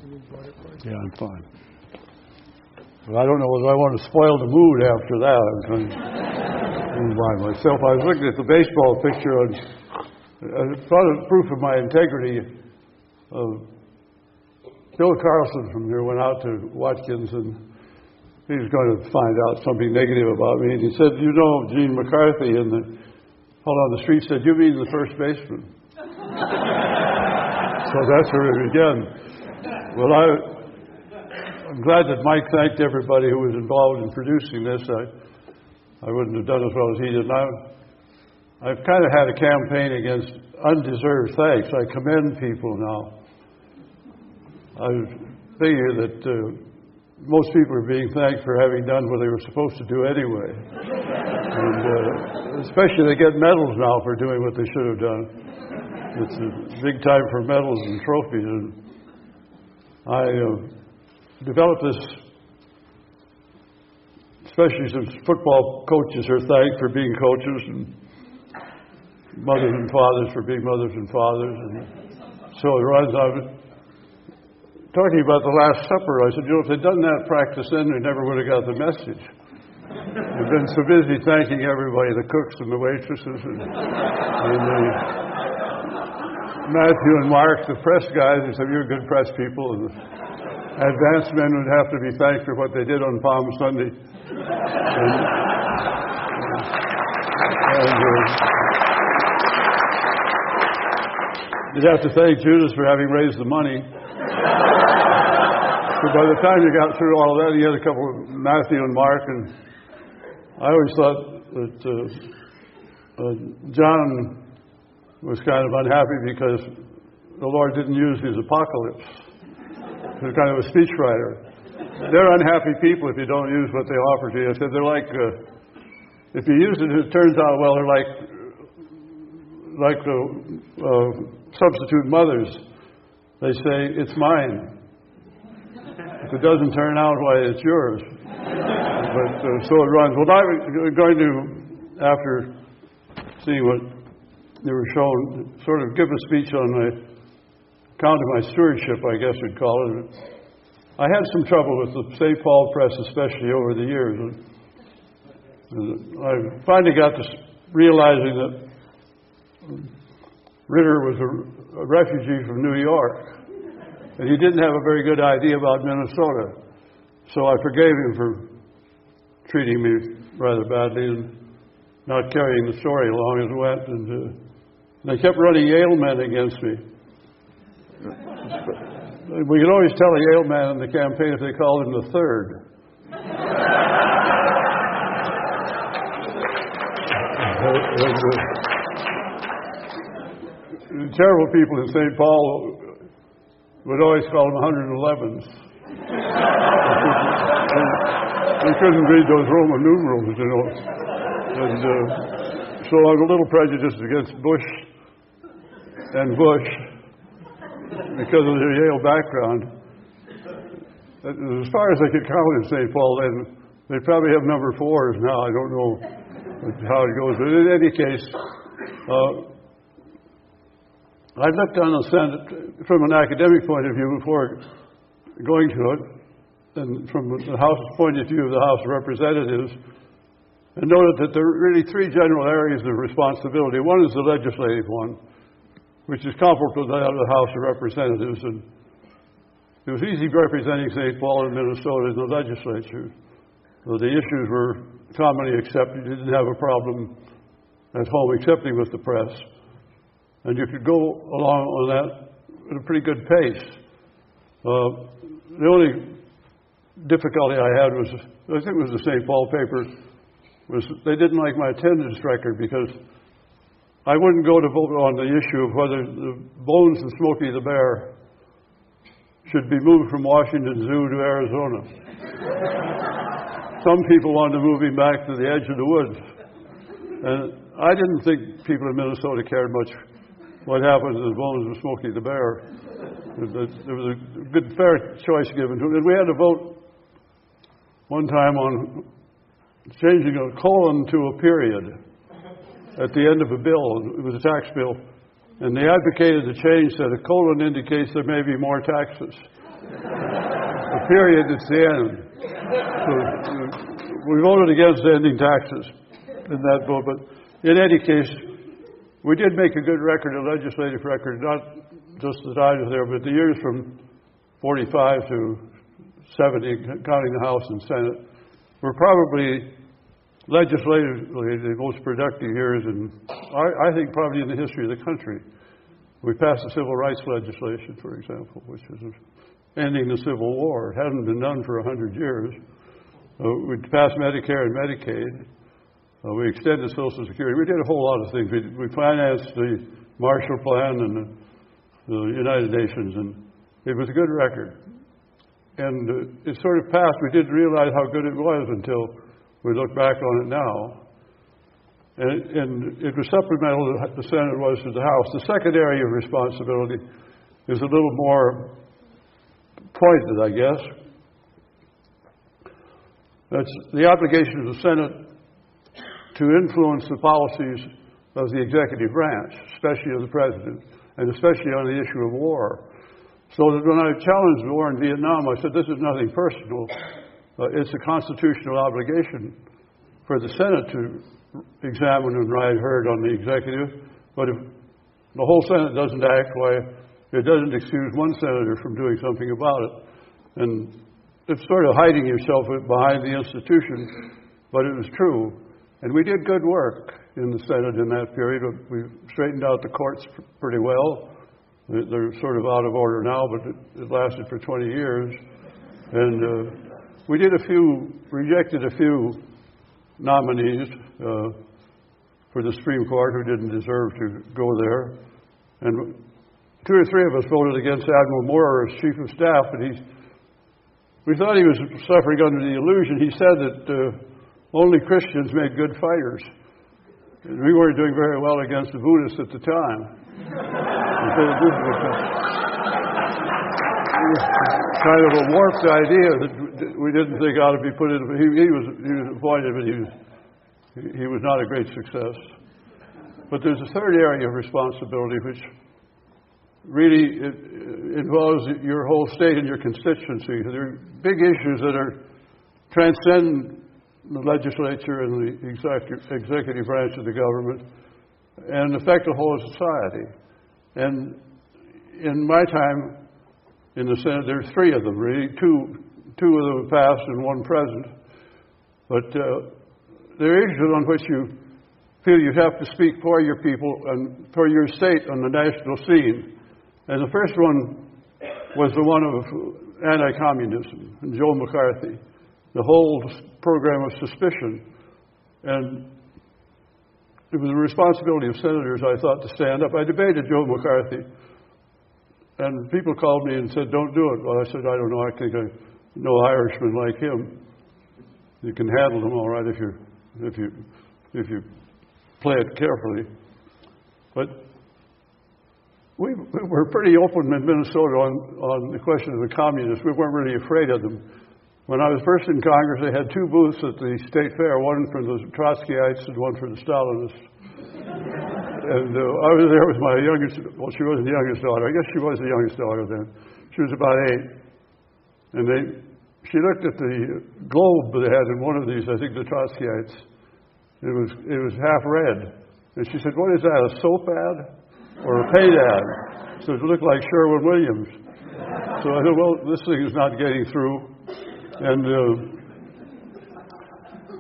Yeah, I'm fine. But I don't know whether I want to spoil the mood after that. I'm trying to move by myself. I was looking at the baseball picture and I thought it was proof of my integrity. Bill Carlson from here went out to Watkins and he was going to find out something negative about me. And he said, you know, Gene McCarthy, and the fellow on the street said, you mean the first baseman? So that's where it began. Well, I'm glad that Mike thanked everybody who was involved in producing this. I wouldn't have done as well as he did. I've kind of had a campaign against undeserved thanks. I commend people now. I figure that most people are being thanked for having done what they were supposed to do anyway. And especially they get medals now for doing what they should have done. It's a big time for medals and trophies. And I developed this, especially since football coaches are thanked for being coaches and mothers and fathers for being mothers and fathers. And so it runs on. Talking about the Last Supper, I said, you know, if they'd done that practice then, they never would have got the message. They've been so busy thanking everybody, the cooks and the waitresses, and Matthew and Mark, the press guys, they said, you're good press people. And the advanced men would have to be thanked for what they did on Palm Sunday. You'd have to thank Judas for having raised the money. So by the time you got through all of that, you had a couple of Matthew and Mark, and I always thought that John was kind of unhappy because the Lord didn't use his apocalypse. He was kind of a speechwriter. They're unhappy people if you don't use what they offer to you. I said they're like, if you use it, it turns out well. They're like substitute mothers. They say, it's mine. If it doesn't turn out, why, it's yours. But so it runs. Well, I'm going to, after seeing what you were shown, sort of give a speech on my account of my stewardship, I guess you'd call it. I had some trouble with the St. Paul press, especially over the years. I finally got to realizing that Ritter was a refugee from New York. And he didn't have a very good idea about Minnesota. So I forgave him for treating me rather badly and not carrying the story along as it went. And they kept running Yale men against me. We could always tell a Yale man in the campaign if they called him the third. The terrible people in St. Paul would always call them 111s. They couldn't read those Roman numerals, you know. And so I was a little prejudiced against Bush and Bush because of their Yale background. As far as I could count in St. Paul, then they probably have number 4s now. I don't know how it goes. But in any case, I looked on the Senate from an academic point of view before going to it, and from the House's point of view of the House of Representatives, and noted that there are really 3 general areas of responsibility. One is the legislative one, which is comparable to that of the House of Representatives, and it was easy representing St. Paul and Minnesota in the legislature. So the issues were commonly accepted. You didn't have a problem at home accepting with the press. And you could go along on that at a pretty good pace. The only difficulty I had was, I think it was the St. Paul paper, was they didn't like my attendance record because I wouldn't go to vote on the issue of whether the bones of Smokey the Bear should be moved from Washington Zoo to Arizona. Some people wanted to move him back to the edge of the woods. And I didn't think people in Minnesota cared much what happened to the bones of Smokey the Bear. There was a good, fair choice given to it. And we had to vote one time on changing a colon to a period at the end of a bill. It was a tax bill. And they advocated the change that a colon indicates there may be more taxes. The period, it's the end. So we voted against ending taxes in that vote, but in any case, we did make a good record, a legislative record, not just that I was there, but the years from 45 to 70, counting the House and Senate, were probably legislatively the most productive years, and I think probably in the history of the country. We passed the civil rights legislation, for example, which was ending the Civil War. It hadn't been done for 100 years. We passed Medicare and Medicaid. We extended Social Security. We did a whole lot of things. We financed the Marshall Plan and the United Nations, and it was a good record. And it sort of passed. We didn't realize how good it was until we look back on it now. And it was supplemental to the Senate was to the House. The second area of responsibility is a little more pointed, I guess. That's the obligation of the Senate to influence the policies of the executive branch, especially of the President, and especially on the issue of war. So that when I challenged the war in Vietnam, I said, this is nothing personal. It's a constitutional obligation for the Senate to examine and ride herd on the executive. But if the whole Senate doesn't act, why, it doesn't excuse one senator from doing something about it. And it's sort of hiding yourself behind the institution, but it was true. And we did good work in the Senate in that period. We straightened out the courts pretty well. They're sort of out of order now, but it lasted for 20 years. And we rejected a few nominees for the Supreme Court who didn't deserve to go there. And 2 or 3 of us voted against Admiral Moore as Chief of Staff, and we thought he was suffering under the illusion. He said that only Christians made good fighters. And we weren't doing very well against the Buddhists at the time. This was kind of a warped idea that we didn't think ought to be put in. He was appointed, but he was not a great success. But there's a third area of responsibility which really involves your whole state and your constituency. There are big issues that transcend the legislature and the executive branch of the government and affect the whole society. And in my time in the Senate, there's 3 of them, really. Two of them past and 1 present. But there are issues on which you feel you have to speak for your people and for your state on the national scene. And the first one was the one of anti-communism and Joe McCarthy, the whole program of suspicion. And it was the responsibility of senators, I thought, to stand up. I debated Joe McCarthy, and people called me and said, don't do it. Well, I said, I don't know. I think I know Irishmen like him. You can handle them all right if you play it carefully. But we were pretty open in Minnesota on the question of the communists. We weren't really afraid of them. When I was first in Congress, they had 2 booths at the State Fair, one for the Trotskyites and one for the Stalinists. And I was there with my youngest, well, she wasn't the youngest daughter. I guess she was the youngest daughter then. She was about 8. And she looked at the globe they had in one of these, I think the Trotskyites. It was half red. And she said, what is that, a soap ad or a paid ad? So it looked like Sherwin-Williams. So I thought, well, this thing is not getting through. And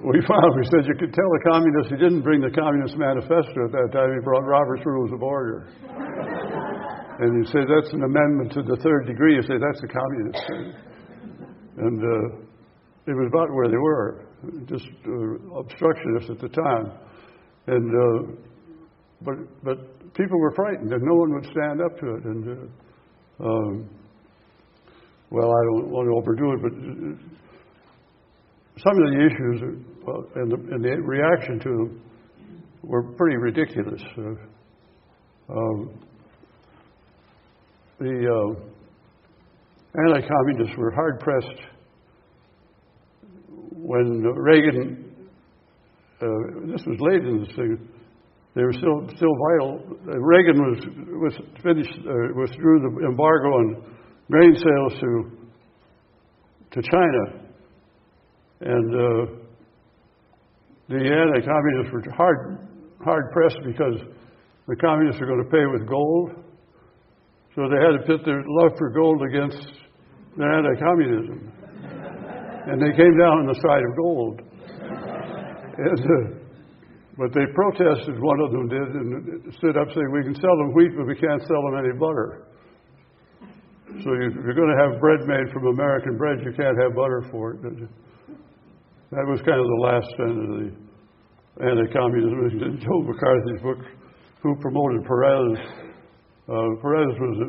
we said you could tell the communists, he didn't bring the Communist Manifesto at that time, he brought Robert's Rules of Order. And you say that's an amendment to the 3rd degree, you say that's a communist thing. And it was about where they were, just obstructionists at the time. And but people were frightened, and no one would stand up to it. And well, I don't want to overdo it, but some of the issues and the reaction to them were pretty ridiculous. The anti-communists were hard-pressed when Reagan, this was late in this thing, they were still vital. Reagan was finished, withdrew the embargo on grain sales to to China. And the anti-communists were hard pressed because the communists are going to pay with gold. So they had to pit their love for gold against their anti-communism. And they came down on the side of gold. But they protested, one of them did, and stood up saying, we can sell them wheat, but we can't sell them any butter. So if you're going to have bread made from American bread, you can't have butter for it. That was kind of the last end of the anti-communism. In Joe McCarthy's book, Who Promoted Perez? Perez was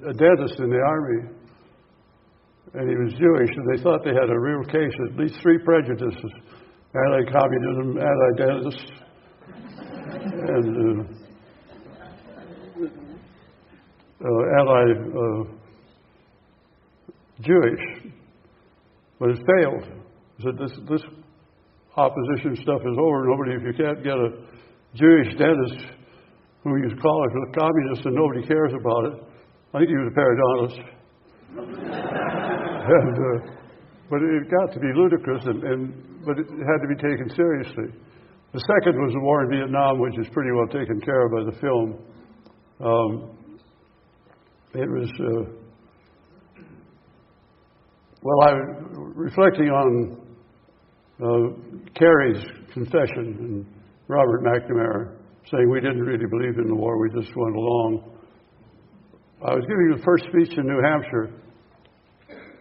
a dentist in the Army, and he was Jewish, and they thought they had a real case, at least three prejudices: anti-communism, anti-dentist, and anti-Jewish. But it failed. He said, this opposition stuff is over. If you can't get a Jewish dentist who you call it a communist and nobody cares about it, I think he was a paradontist. But it got to be ludicrous, but it had to be taken seriously. The second was the war in Vietnam, which is pretty well taken care of by the film. It was, I was reflecting on Kerry's confession and Robert McNamara saying we didn't really believe in the war, we just went along. I was giving the first speech in New Hampshire,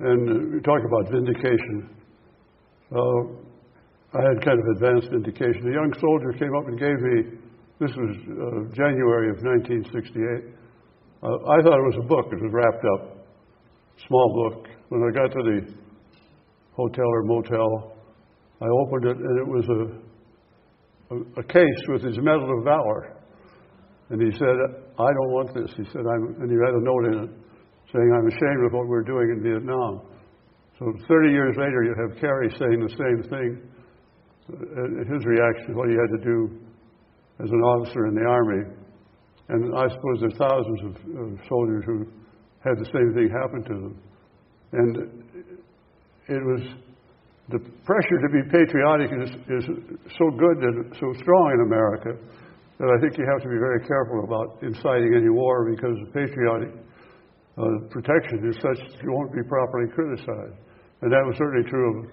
and we talked about vindication. I had kind of advanced vindication. A young soldier came up and gave me, this was January of 1968. I thought it was a book. It was wrapped up, small book. When I got to the hotel or motel, I opened it, and it was a case with his Medal of Valor. And he said, I don't want this. He said, and he had a note in it saying, I'm ashamed of what we're doing in Vietnam. So 30 years later, you have Kerry saying the same thing. His reaction, what he had to do as an officer in the Army. And I suppose there's thousands of soldiers who had the same thing happen to them. And it was, the pressure to be patriotic is so good and so strong in America that I think you have to be very careful about inciting any war, because the patriotic protection is such that you won't be properly criticized. And that was certainly true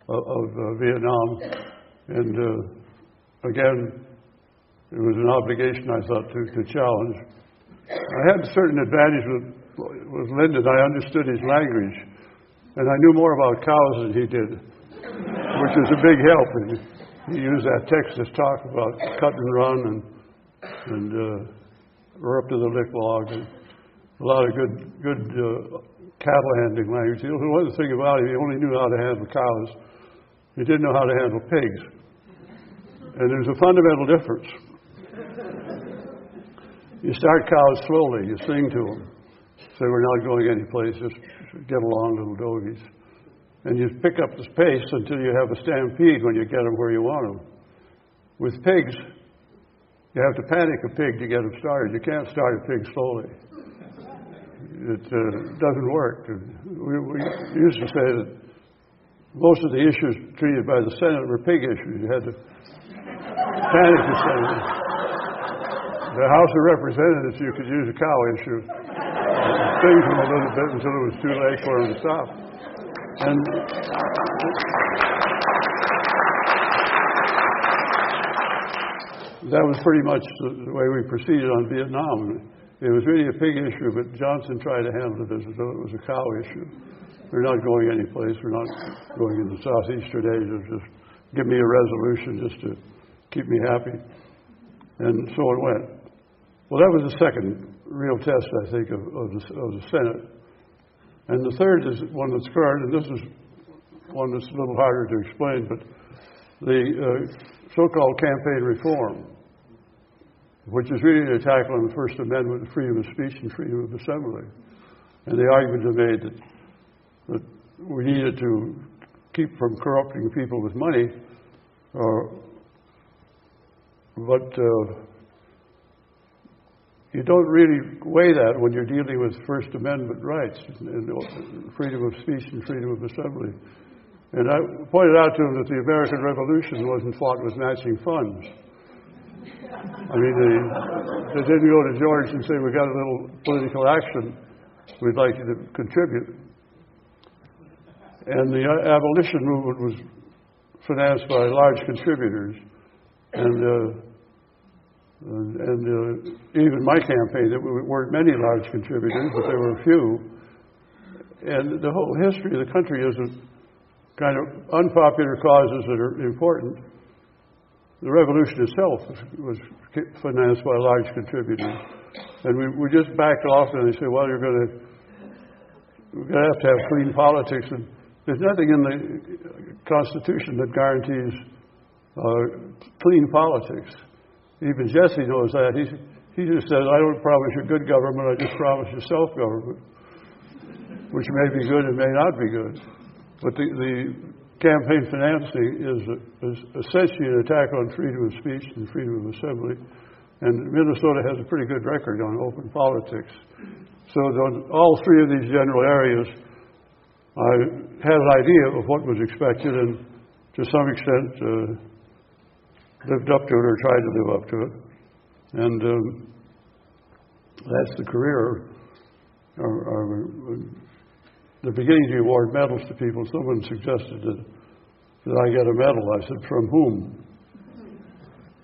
of Vietnam. And again, it was an obligation, I thought, to challenge. I had a certain advantage with Lyndon. I understood his language, and I knew more about cows than he did, which was a big help. And he used that Texas talk about cut and run, and we're up to the lick log, and a lot of good cattle handling language. The one thing about him, he only knew how to handle cows. He didn't know how to handle pigs. And there's a fundamental difference. You start cows slowly, you sing to them. Say, we're not going anyplace, just get along, little dogies. And you pick up the pace until you have a stampede when you get them where you want them. With pigs, you have to panic a pig to get them started. You can't start a pig slowly. It doesn't work. We used to say that most of the issues treated by the Senate were pig issues. You had to panic the Senate. The House of Representatives, you could use a cow issue. Sting them a little bit until it was too late for them to stop. And that was pretty much the way we proceeded on Vietnam. It was really a pig issue, but Johnson tried to handle it as though it was a cow issue. We're not going anyplace. We're not going into Southeastern Asia. Just give me a resolution just to keep me happy. And so it went. Well, that was the second real test, I think, of the Senate. And the third is one that's current, and this is one that's a little harder to explain, but the so-called campaign reform, which is really an attack on the First Amendment, freedom of speech and freedom of assembly. And the arguments are made that we needed to keep from corrupting people with money, but you don't really weigh that when you're dealing with First Amendment rights and freedom of speech and freedom of assembly. And I pointed out to him that the American Revolution wasn't fought with matching funds. I mean, they didn't go to George and say, we got a little political action, we'd like you to contribute. And the abolition movement was financed by large contributors. And even my campaign, there weren't many large contributors, but there were a few. And the whole history of the country is a kind of unpopular causes that are important. The revolution itself was financed by large contributors. And we just backed off and they said, well, we're going to have to have clean politics. And there's nothing in the Constitution that guarantees clean politics. Even Jesse knows that. He just says, I don't promise you good government, I just promise you self-government, which may be good and may not be good. But the campaign financing is essentially an attack on freedom of speech and freedom of assembly. And Minnesota has a pretty good record on open politics. So on all three of these general areas, I had an idea of what was expected and to some extent lived up to it or tried to live up to it. And that's the career. The beginning to award medals to people, someone suggested that I get a medal. I said, from whom?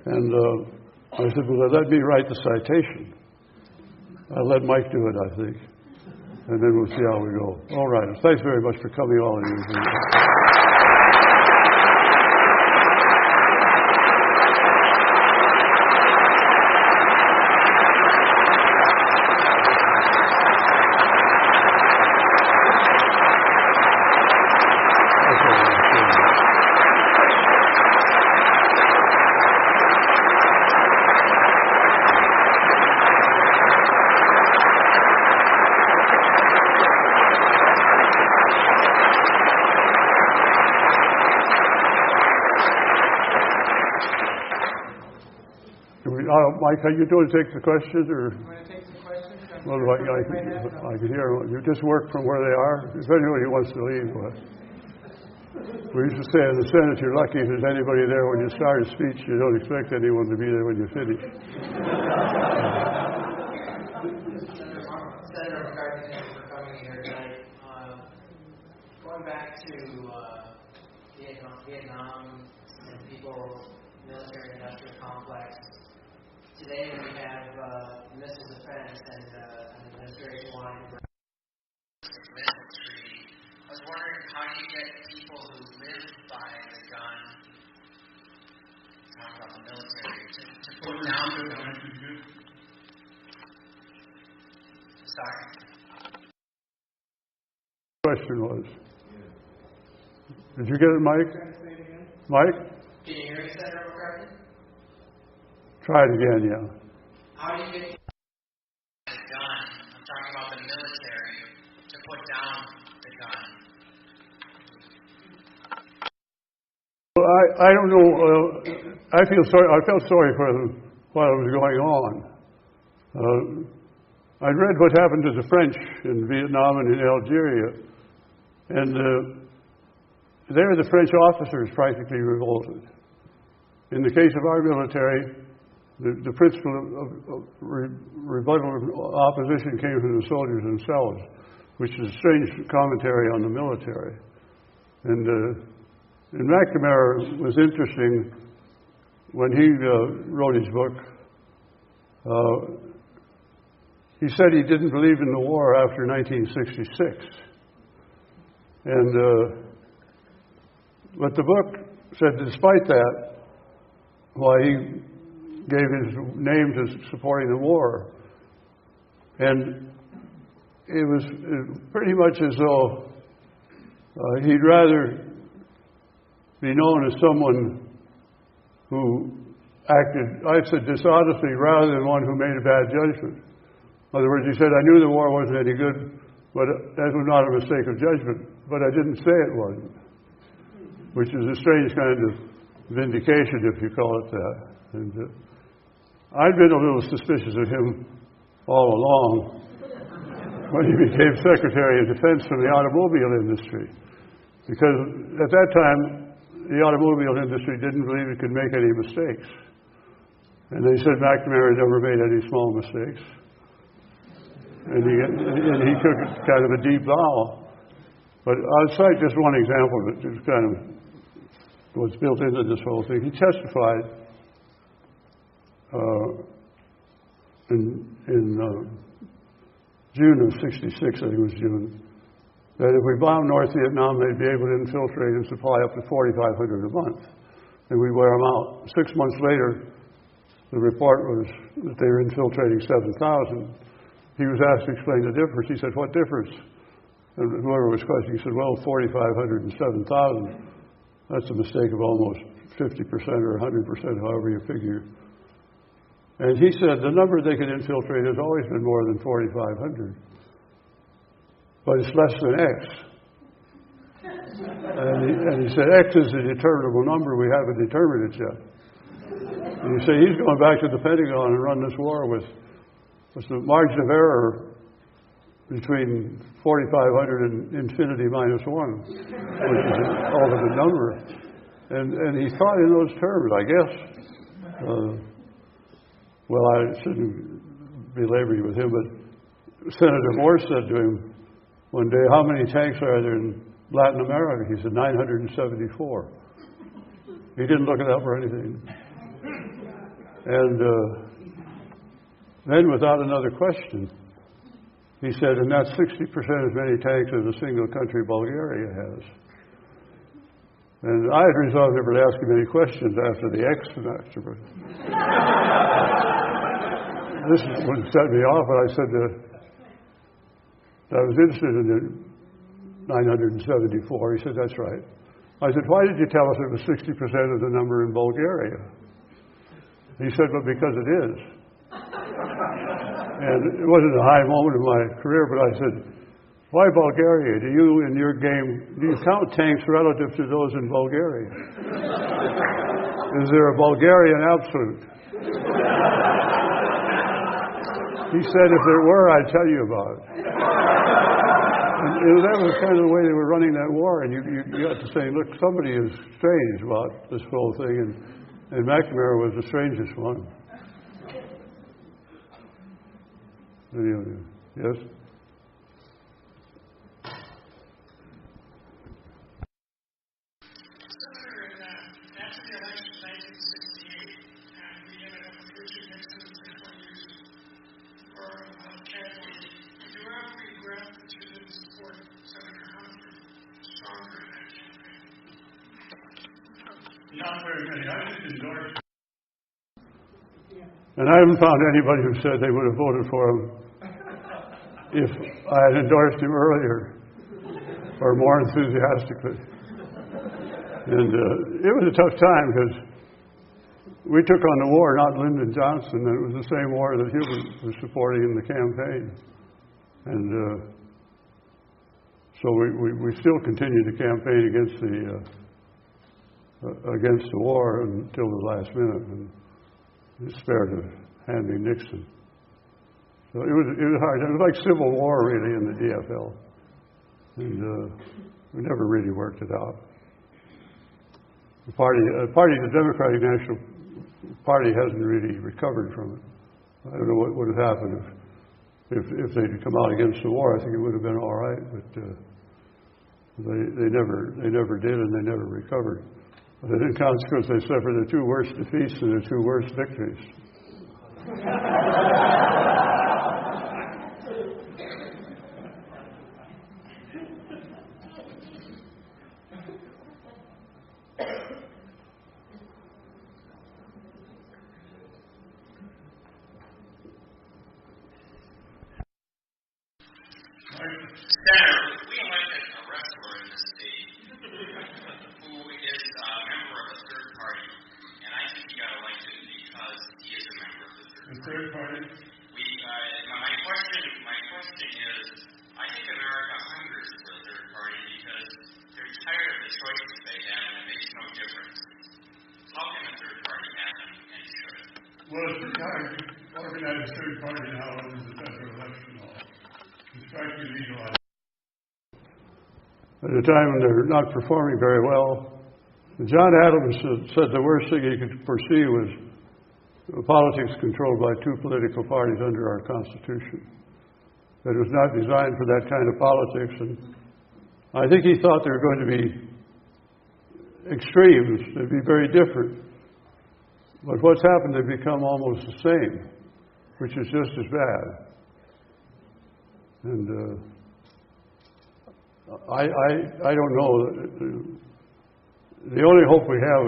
And I said, well, let me write the citation. I'll let Mike do it, I think. And then we'll see how we go. All right. Thanks very much for coming, all of you. Mike, are you going to take the questions, or? I'm going to take some questions. Well, I can hear. You just work from where they are. If anybody wants to leave, we used to say in the Senate, you're lucky if there's anybody there when you start a speech. You don't expect anyone to be there when you finish. Senator McCarth, thank you for coming here tonight. Going back to Vietnam and people, military-industrial complex. Today we have missile defense and an administration wanting to missile treaty. I was wondering, how do you get people who live by the gun, talk about the military, to put down the gun? Sorry. Question was, did you get it, Mike? Mike? Can you hear me, Senator McCarthy? Try it again, yeah. How do you get the gun? I'm talking about the military to put down the gun. Well, I don't know. I felt sorry for them while it was going on. I read what happened to the French in Vietnam and in Algeria, and there the French officers practically revolted. In the case of our military, the principle of rebuttal of opposition came from the soldiers themselves, which is a strange commentary on the military. And McNamara was interesting when he wrote his book. He said he didn't believe in the war after 1966. But the book said, despite that, why he gave his name to supporting the war. And it was pretty much as though he'd rather be known as someone who acted, I said, dishonestly rather than one who made a bad judgment. In other words, he said, I knew the war wasn't any good, but that was not a mistake of judgment, but I didn't say it wasn't, which is a strange kind of vindication, if you call it that. And I'd been a little suspicious of him all along when he became Secretary of Defense for the automobile industry. Because at that time, the automobile industry didn't believe it could make any mistakes. And they said McNamara never made any small mistakes. And he took kind of a deep bow. But I'll cite just one example that just kind of was built into this whole thing. He testified in June of '66, I think it was June, that if we bombed North Vietnam, they'd be able to infiltrate and supply up to 4,500 a month. And we'd wear them out. 6 months later, the report was that they were infiltrating 7,000. He was asked to explain the difference. He said, "What difference?" And whoever was questioning, he said, "Well, 4,500 and 7,000. That's a mistake of almost 50% or 100%, however you figure." And he said the number they could infiltrate has always been more than 4,500. But it's less than X. And he said, X is a determinable number. We haven't determined it yet. And you say he's going back to the Pentagon and run this war with the margin of error between 4,500 and infinity minus 1, which is an ultimate number. And he thought in those terms, I guess. Well, I shouldn't belabor you with him, but Senator Morse said to him one day, "How many tanks are there in Latin America?" He said, 974. He didn't look it up or anything. And then, without another question, he said, and that's 60% as many tanks as a single country Bulgaria has. And I had resolved never to ask him any questions after the X semester. This would set me off, and I said that I was interested in the 974. He said, "That's right." I said, "Why did you tell us it was 60% of the number in Bulgaria?" He said, "Well, because it is." And it wasn't a high moment in my career, but I said, "Why Bulgaria? Do you, in your game, do you count tanks relative to those in Bulgaria? Is there a Bulgarian absolute?" He said, "If there were, I'd tell you about it." And that was kind of the way they were running that war. And you got to say, look, somebody is strange about this whole thing. And McNamara was the strangest one. Yes? Not very many. I just endorsed. And I haven't found anybody who said they would have voted for him if I had endorsed him earlier or more enthusiastically. And it was a tough time because we took on the war, not Lyndon Johnson, and it was the same war that he was supporting in the campaign. And so we still continued to campaign against the war until the last minute, and despaired of handing Nixon. So it was hard. It was like civil war, really, in the DFL, and we never really worked it out. The Democratic National Party hasn't really recovered from it. I don't know what would have happened if they'd come out against the war. I think it would have been all right, but they never did, and they never recovered. But in consequence, they suffered their two worst defeats and their two worst victories. Senator, we elected a wrestler in this state who is a member of a third party, and I think he got elected because he is a member of the third party. My question is, I think America hungers for a third party because they're tired of the choices they have, and it makes no difference. How can a third party happen, and should it? Well, it's pretty hard. organize a third party now under the federal election law to strike illegal ideas. At a time when they're not performing very well, John Adams said the worst thing he could foresee was politics controlled by two political parties under our Constitution. That it was not designed for that kind of politics, and I think he thought there were going to be extremes. They'd be very different. But what's happened, they've become almost the same, which is just as bad. And I don't know. The only hope we have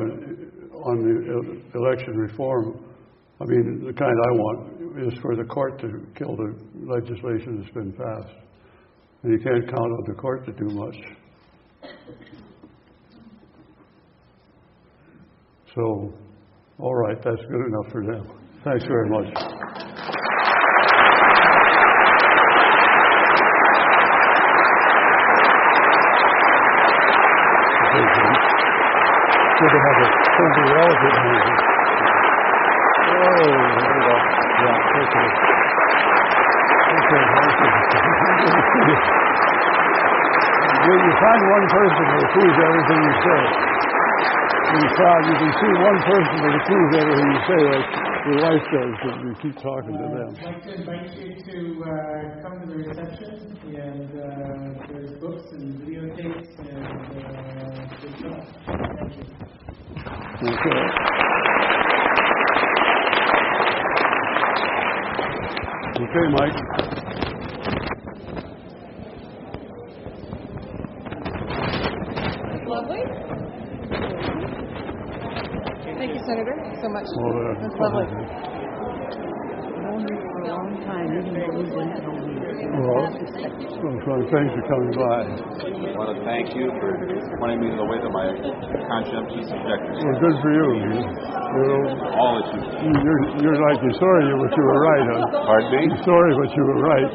on the election reform, I mean, the kind I want, is for the court to kill the legislation that's been passed. And you can't count on the court to do much. So, all right, that's good enough for them. Thanks very much. Good to have a friendly relative here. Oh, there we go. Yeah, okay. You find one person that approves everything you say. In the crowd, you can see one person that approves everything you say, like your wife does, but you keep talking to them. I'd like to invite you to come to the reception, and there's books and videotapes and good stuff. Thank you. Okay. Okay, Mike. Lovely. Thank you, Senator, so much. Well, That's lovely. For a long time, even though we didn't know we Well, thanks for coming by. I want to thank you for pointing me the way to my conscientious objectives. Well, good for you. All that You're like, you're sorry but you were right, huh? Pardon me? You're sorry but you were right.